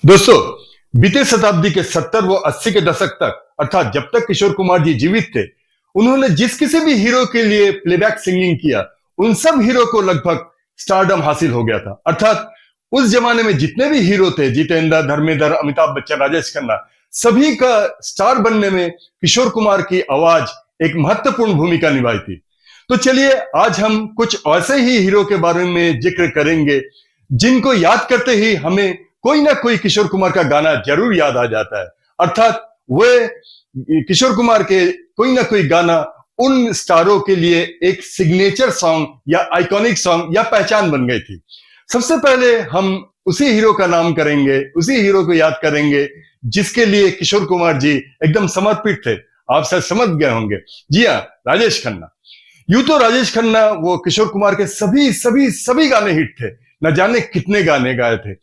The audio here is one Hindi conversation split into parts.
दोस्तों, बीते शताब्दी के 70 व 80 के दशक तक अर्थात जब तक किशोर कुमार जी जीवित थे, उन्होंने जिस किसी भी हीरो के लिए प्लेबैक सिंगिंग किया, उन सब हीरो को लगभग स्टारडम हासिल हो गया था। अर्थात उस जमाने में जितने भी हीरो थे, जितेंद्र, धर्मेंद्र, अमिताभ बच्चन, राजेश खन्ना, सभी का स्टार बनने में किशोर कुमार की आवाज एक महत्वपूर्ण भूमिका निभाई थी। तो चलिए आज हम कुछ ऐसे ही हीरो के बारे में जिक्र करेंगे जिनको याद करते ही हमें कोई ना कोई किशोर कुमार का गाना जरूर याद आ जाता है। अर्थात वे किशोर कुमार के कोई ना कोई गाना उन स्टारों के लिए एक सिग्नेचर सॉन्ग या आइकॉनिक सॉन्ग या पहचान बन गई थी। सबसे पहले हम उसी हीरो का नाम करेंगे, उसी हीरो को याद करेंगे जिसके लिए किशोर कुमार जी एकदम समर्पित थे। आप शायद समझ गए होंगे, जी हाँ, राजेश खन्ना। यूं तो राजेश खन्ना वो किशोर कुमार के सभी सभी सभी गाने हिट थे, न जाने कितने गाने गाए थे,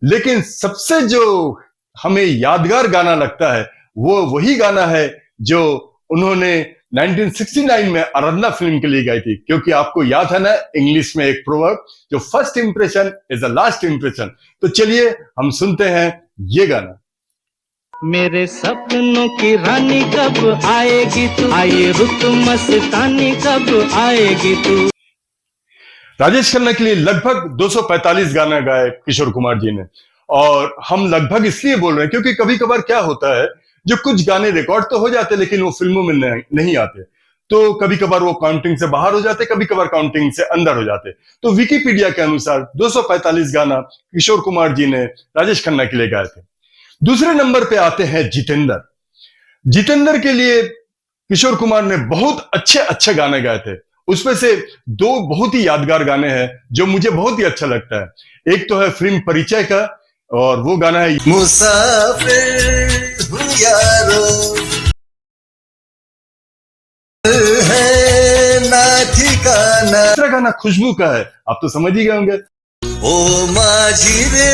लेकिन सबसे जो हमें यादगार गाना लगता है वो वही गाना है जो उन्होंने 1969 में आराधना फिल्म के लिए गाई थी। क्योंकि आपको याद है ना, इंग्लिश में एक प्रोवर्ब, जो first impression is the last impression. तो चलिए हम सुनते हैं ये गाना। मेरे सपनों की रानी कब आएगी तू, आई रुत मस्तानी कब आएगी तू। राजेश खन्ना के लिए लगभग 245 गाना गाए किशोर कुमार जी ने। और हम लगभग इसलिए बोल रहे हैं क्योंकि कभी कभार क्या होता है, जो कुछ गाने रिकॉर्ड तो हो जाते लेकिन वो फिल्मों में नहीं आते, तो कभी कभार वो काउंटिंग से बाहर हो जाते, कभी कभार काउंटिंग से अंदर हो जाते। तो विकिपीडिया के अनुसार 245 गाना किशोर कुमार जी ने राजेश खन्ना के लिए गाए थे। दूसरे नंबर पे आते हैं जितेंद्र। जितेंद्र के लिए किशोर कुमार ने बहुत अच्छे अच्छे गाने गाए थे। उसमें से दो बहुत ही यादगार गाने हैं जो मुझे बहुत ही अच्छा लगता है। एक तो है फिल्म परिचय का, और वो गाना है मुसाफिर हूँ यारो, है ना ठिकाना। दूसरा गाना खुशबू का है, आप तो समझ ही गए होंगे। ओ माझी रे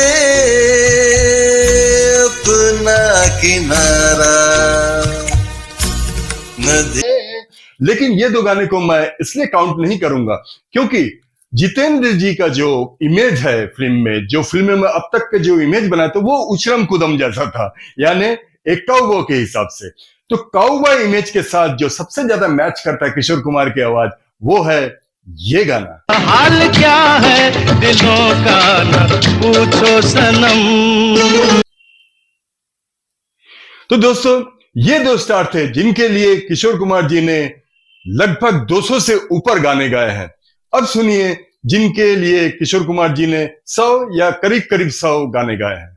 अपना किनारा नदी। लेकिन ये दो गाने को मैं इसलिए काउंट नहीं करूंगा क्योंकि जितेंद्र जी का जो इमेज है फिल्म में, जो फिल्म में अब तक का जो इमेज बना था वो उछरम कुदम जैसा था, यानी एक काउबॉय के हिसाब से। तो काउबॉय इमेज के साथ जो सबसे ज्यादा मैच करता है किशोर कुमार की आवाज, वो है ये गाना। हाल क्या है दिलों का न पूछो सनम। तो दोस्तों, ये दो स्टार थे जिनके लिए किशोर कुमार जी ने लगभग 200 से ऊपर गाने गाए हैं। अब सुनिए जिनके लिए किशोर कुमार जी ने 100 या करीब करीब 100 गाने गाए हैं।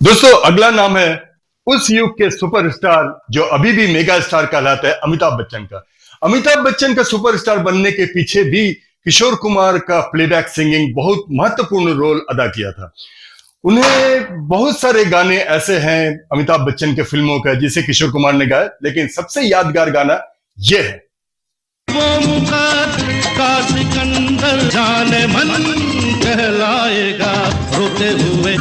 दोस्तों, अगला नाम है उस युग के सुपरस्टार जो अभी भी मेगा स्टार कहलाता है, अमिताभ बच्चन का। अमिताभ बच्चन का सुपरस्टार बनने के पीछे भी किशोर कुमार का प्लेबैक सिंगिंग बहुत महत्वपूर्ण रोल अदा किया था। उन्हें बहुत सारे गाने ऐसे हैं अमिताभ बच्चन के फिल्मों का जिसे किशोर कुमार ने गाया, लेकिन सबसे यादगार गाना ये है। वो मुकद्दर का सिकंदर जाने मन कहलाएगा रोते हुए।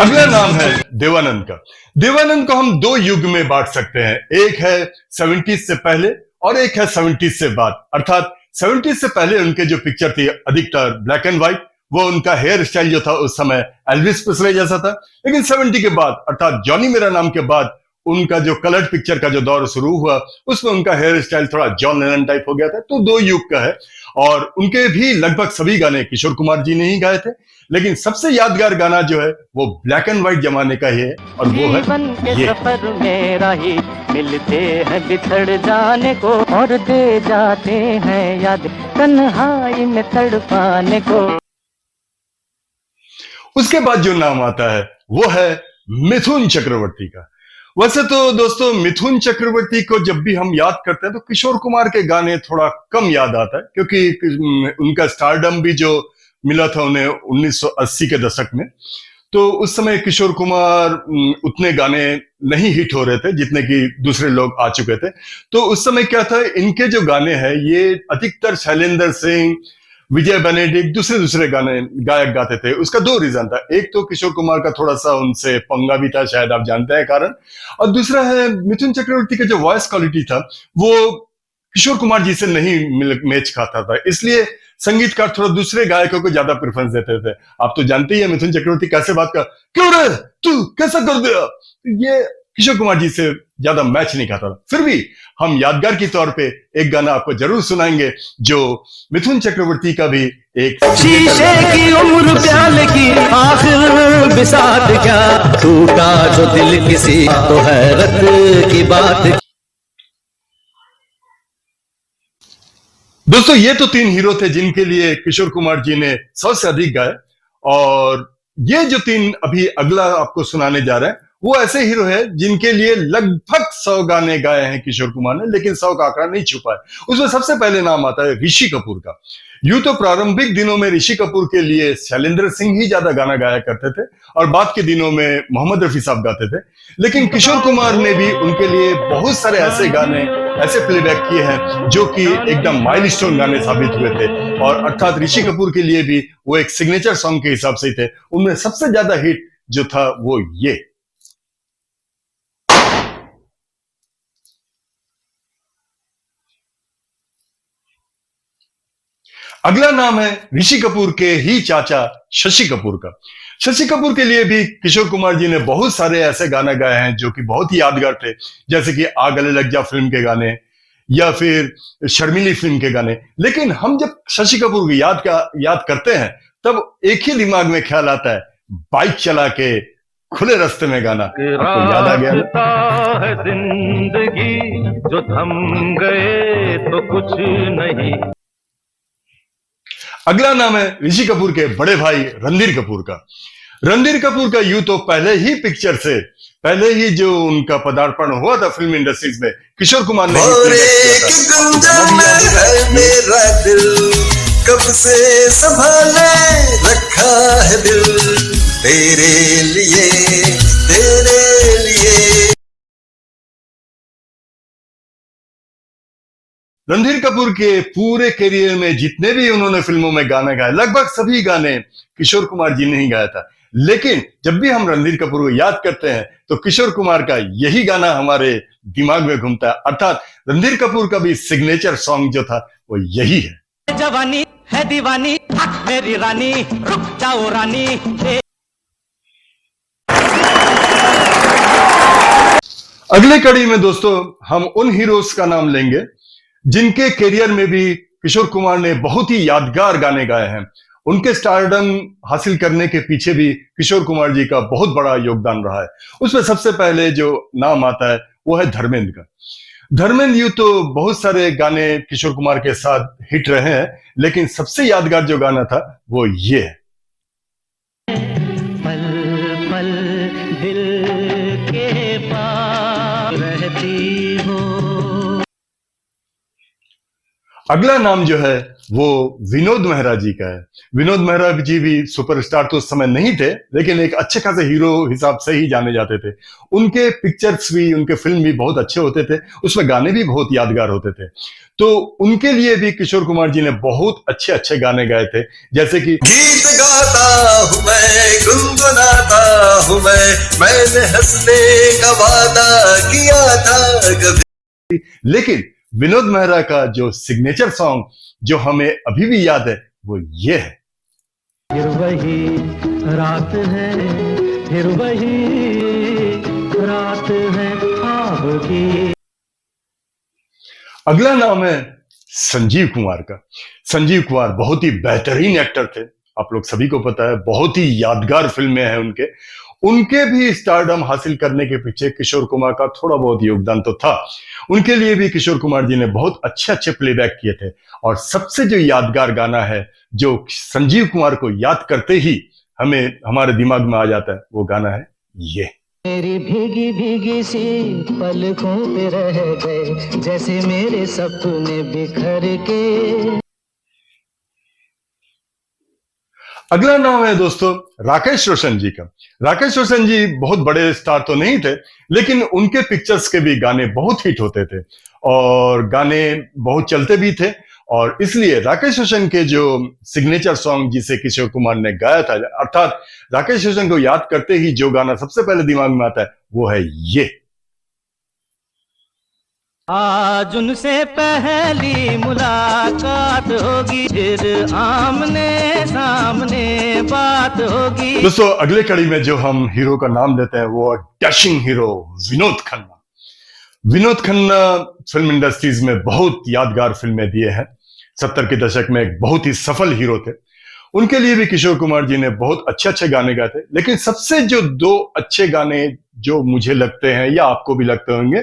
अगला नाम है देवानंद का। देवानंद को हम दो युग में बांट सकते हैं, एक है 70s से पहले और एक है 70s से बाद। अर्थात 70s से पहले उनके जो पिक्चर थी अधिकतर ब्लैक एंड व्हाइट, वो उनका हेयर स्टाइल जो था उस समय एल्विस प्रेस्ले जैसा था। लेकिन 70 के बाद अर्थात जॉनी मेरा नाम के बाद उनका जो कलर्ड पिक्चर का जो दौर शुरू हुआ, उसमें उनका हेयर स्टाइल थोड़ा जॉन लेनन टाइप हो गया था। तो दो युग का है और उनके भी लगभग सभी गाने किशोर कुमार जी ने ही गाए थे। लेकिन सबसे यादगार गाना जो है वो ब्लैक एंड व्हाइट जमाने का ही है और वो है ये। सफर मेरा ही मिलते हैं बिछड़ जाने को और दे जाते हैं याद तन्हाई में तड़पाने को। उसके बाद जो नाम आता है वो है मिथुन चक्रवर्ती का। वैसे तो दोस्तों, मिथुन चक्रवर्ती को जब भी हम याद करते हैं तो किशोर कुमार के गाने थोड़ा कम याद आता है, क्योंकि उनका स्टारडम भी जो मिला था उन्हें 1980 के दशक में। तो उस समय किशोर कुमार उतने गाने नहीं हिट हो रहे थे जितने कि दूसरे लोग आ चुके थे। तो उस समय क्या था, इनके जो गाने हैं ये अधिकतर शैलेंद्र सिंह, विजय बेनेडिक्ट, दूसरे दूसरे गाने गायक गाते थे। उसका दो रीजन था, एक तो किशोर कुमार का थोड़ा सा उनसे पंगा भी था, शायद आप जानते हैं कारण, और दूसरा है मिथुन चक्रवर्ती का जो वॉइस क्वालिटी था वो किशोर कुमार जी से नहीं मैच खाता था, इसलिए संगीतकार थोड़ा दूसरे गायकों को ज्यादा प्रेफरेंस देते थे। आप तो जानते ही है मिथुन चक्रवर्ती कैसे बात कर, क्यों रे तू कैसा कर दिया, ये किशोर कुमार जी से ज्यादा मैच नहीं खाता था। फिर भी हम यादगार के तौर पे एक गाना आपको जरूर सुनाएंगे जो मिथुन चक्रवर्ती का भी एक शीशे की उम्र प्याले की आखिर बिसात क्या, टूटा जो दिल किसी तो हैरत की बात। दोस्तों ये तो 3 हीरो थे जिनके लिए किशोर कुमार जी ने 100 से अधिक गाए, और ये जो 3 अभी अगला आपको सुनाने जा रहे हैं वो ऐसे हीरो हैं जिनके लिए लगभग 100 गाने गाए हैं किशोर कुमार ने, लेकिन 100 का आंकड़ा नहीं छुपा है। उसमें सबसे पहले नाम आता है ऋषि कपूर का। यूं तो प्रारंभिक दिनों में ऋषि कपूर के लिए शैलेंद्र सिंह ही ज्यादा गाना गाया करते थे और बाद के दिनों में मोहम्मद रफी साहब गाते थे, लेकिन किशोर कुमार ने भी उनके लिए बहुत सारे ऐसे गाने, ऐसे प्लेबैक किए हैं जो कि एकदम माइलस्टोन गाने साबित हुए थे। और अर्थात ऋषि कपूर के लिए भी वो एक सिग्नेचर सॉन्ग के हिसाब से ही थे। उनमें सबसे ज्यादा हिट जो था वो ये। अगला नाम है ऋषि कपूर के ही चाचा शशि कपूर का। शशि कपूर के लिए भी किशोर कुमार जी ने बहुत सारे ऐसे गाने गाए हैं जो कि बहुत ही यादगार थे, जैसे कि आ गले लग जा फिल्म के गाने या फिर शर्मिली फिल्म के गाने। लेकिन हम जब शशि कपूर को याद करते हैं तब एक ही दिमाग में ख्याल आता है, बाइक चला के खुले रास्ते में गाना। आपको याद आ गया ना? है जिंदगी जो थम गए तो कुछ नहीं। अगला नाम है ऋषि कपूर के बड़े भाई रणधीर कपूर का। रणधीर कपूर का यूं तो पहले ही पिक्चर से, पहले ही जो उनका पदार्पण हुआ था फिल्म इंडस्ट्रीज में, किशोर कुमार ने और एक गुंजन है मेरा दिल, कब से संभाले रखा है दिल, तेरे लिए तेरे लिए। रणधीर कपूर के पूरे करियर में जितने भी उन्होंने फिल्मों में गाने गाए, लगभग सभी गाने किशोर कुमार जी ने ही गाया था। लेकिन जब भी हम रणधीर कपूर को याद करते हैं तो किशोर कुमार का यही गाना हमारे दिमाग में घूमता है। अर्थात रणधीर कपूर का भी सिग्नेचर सॉन्ग जो था वो यही है। जवानी है दीवानी मेरी रानी, रुक जाओ रानी। अगले कड़ी में दोस्तों हम उन हीरोज का नाम लेंगे जिनके करियर में भी किशोर कुमार ने बहुत ही यादगार गाने गाए हैं। उनके स्टारडम हासिल करने के पीछे भी किशोर कुमार जी का बहुत बड़ा योगदान रहा है। उसमें सबसे पहले जो नाम आता है वो है धर्मेंद्र का। धर्मेंद्र यूं तो बहुत सारे गाने किशोर कुमार के साथ हिट रहे हैं, लेकिन सबसे यादगार जो गाना था वो ये है। पल पल दिल के पास रहती हो। अगला नाम जो है वो विनोद मेहरा जी का है। विनोद मेहरा जी भी सुपरस्टार तो उस समय नहीं थे, लेकिन एक अच्छे खासे हीरो हिसाब से ही जाने जाते थे। उनके पिक्चर्स भी, उनके फिल्म भी बहुत अच्छे होते थे, उसमें गाने भी बहुत यादगार होते थे। तो उनके लिए भी किशोर कुमार जी ने बहुत अच्छे अच्छे गाने गाए थे, जैसे कि गीत गाता हूँ मैं, गुनगुनाता हूँ मैंने हंसने का वादा किया था कभी। लेकिन विनोद मेहरा का जो सिग्नेचर सॉन्ग जो हमें अभी भी याद है वो ये है। फिर वही रात है, फिर वही रात है ख्वाब की। अगला नाम है संजीव कुमार का। संजीव कुमार बहुत ही बेहतरीन एक्टर थे, आप लोग सभी को पता है, बहुत ही यादगार फिल्में हैं उनके भी स्टारडम हासिल करने के पीछे किशोर कुमार का थोड़ा बहुत योगदान तो था। उनके लिए भी किशोर कुमार जी ने बहुत अच्छे अच्छे प्लेबैक किए थे। और सबसे जो यादगार गाना है जो संजीव कुमार को याद करते ही हमें हमारे दिमाग में आ जाता है, वो गाना है ये। मेरी भीगी भीगी सी पलकों पे रह गए जैसे मेरे सपने बिखर के। अगला नाम है दोस्तों राकेश रोशन जी का। राकेश रोशन जी बहुत बड़े स्टार तो नहीं थे, लेकिन उनके पिक्चर्स के भी गाने बहुत हिट होते थे और गाने बहुत चलते भी थे। और इसलिए राकेश रोशन के जो सिग्नेचर सॉन्ग जिसे किशोर कुमार ने गाया था, अर्थात राकेश रोशन को याद करते ही जो गाना सबसे पहले दिमाग में आता है वो है ये। आज उनसे पहली मुलाकात होगी, फिर आमने सामने बात होगी। दोस्तों अगले कड़ी में जो हम हीरो का नाम लेते हैं वो dashing hero Vinod Khanna. Vinod Khanna film industries में बहुत यादगार फिल्में दिए हैं। 70 के दशक में एक बहुत ही सफल हीरो थे। उनके लिए भी किशोर कुमार जी ने बहुत अच्छे अच्छे गाने गाए थे, लेकिन सबसे जो दो अच्छे गाने जो मुझे लगते हैं या आपको भी लगते होंगे,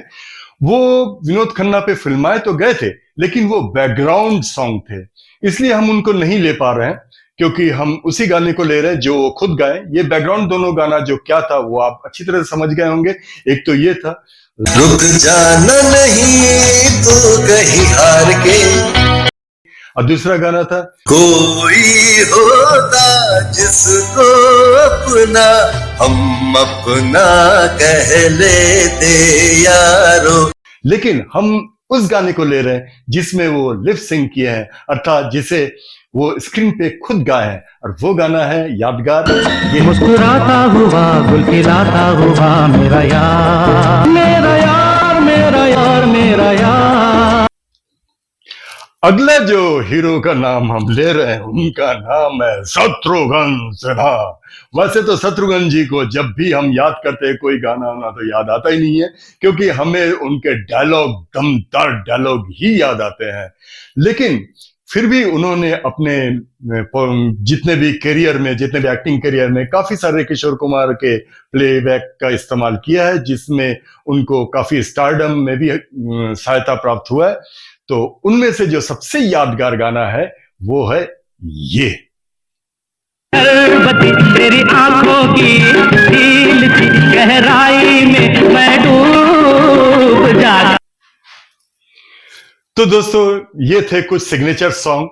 वो विनोद खन्ना पे फिल्माए तो गए थे लेकिन वो बैकग्राउंड सॉन्ग थे, इसलिए हम उनको नहीं ले पा रहे हैं, क्योंकि हम उसी गाने को ले रहे हैं जो वो खुद गाए। ये बैकग्राउंड दोनों गाना जो क्या था वो आप अच्छी तरह से समझ गए होंगे। एक तो ये था, रुक जाना नहीं तू कहीं हार के, और दूसरा गाना था, कोई होता जिसको अपना हम अपना कह लेते यारो। लेकिन हम उस गाने को ले रहे हैं जिसमें वो लिप सिंक किए हैं, अर्थात जिसे वो स्क्रीन पे खुद गाए हैं, और वो गाना है यादगार ये। मुस्कुराता हुआ गुल खिलाता हुआ मेरा यार, मेरा यार, मेरा यार, मेरा यार। अगला जो हीरो का नाम हम ले रहे हैं उनका नाम है शत्रुघ्न सिन्हा। वैसे तो शत्रुघ्न जी को जब भी हम याद करते हैं कोई गाना ना तो याद आता ही नहीं है, क्योंकि हमें उनके डायलॉग, दमदार डायलॉग ही याद आते हैं। लेकिन फिर भी उन्होंने अपने जितने भी करियर में, जितने भी एक्टिंग करियर में काफी सारे किशोर कुमार के प्लेबैक का इस्तेमाल किया है, जिसमें उनको काफी स्टारडम में भी सहायता प्राप्त हुआ है। तो उनमें से जो सबसे यादगार गाना है वो है ये। तेरी आंखों की नील सी गहराई में मैं डूब जाता। तो दोस्तों ये थे कुछ सिग्नेचर सॉन्ग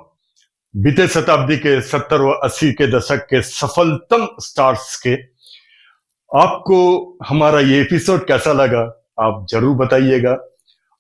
बीते शताब्दी के 70 व 80 के दशक के सफलतम स्टार्स के। आपको हमारा ये एपिसोड कैसा लगा आप जरूर बताइएगा,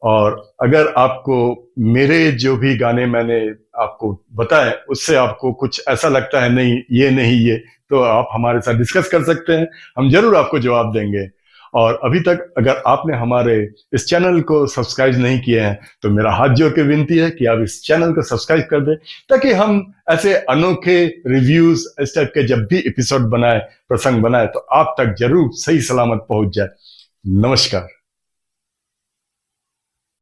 और अगर आपको मेरे जो भी गाने मैंने आपको बताए उससे आपको कुछ ऐसा लगता है नहीं ये नहीं ये, तो आप हमारे साथ डिस्कस कर सकते हैं, हम जरूर आपको जवाब देंगे। और अभी तक अगर आपने हमारे इस चैनल को सब्सक्राइब नहीं किया है तो मेरा हाथ जोड़ के विनती है कि आप इस चैनल को सब्सक्राइब कर दें, ताकि हम ऐसे अनोखे रिव्यूज इस टाइप के जब भी एपिसोड बनाए, प्रसंग बनाए, तो आप तक जरूर सही सलामत पहुंच जाए। नमस्कार।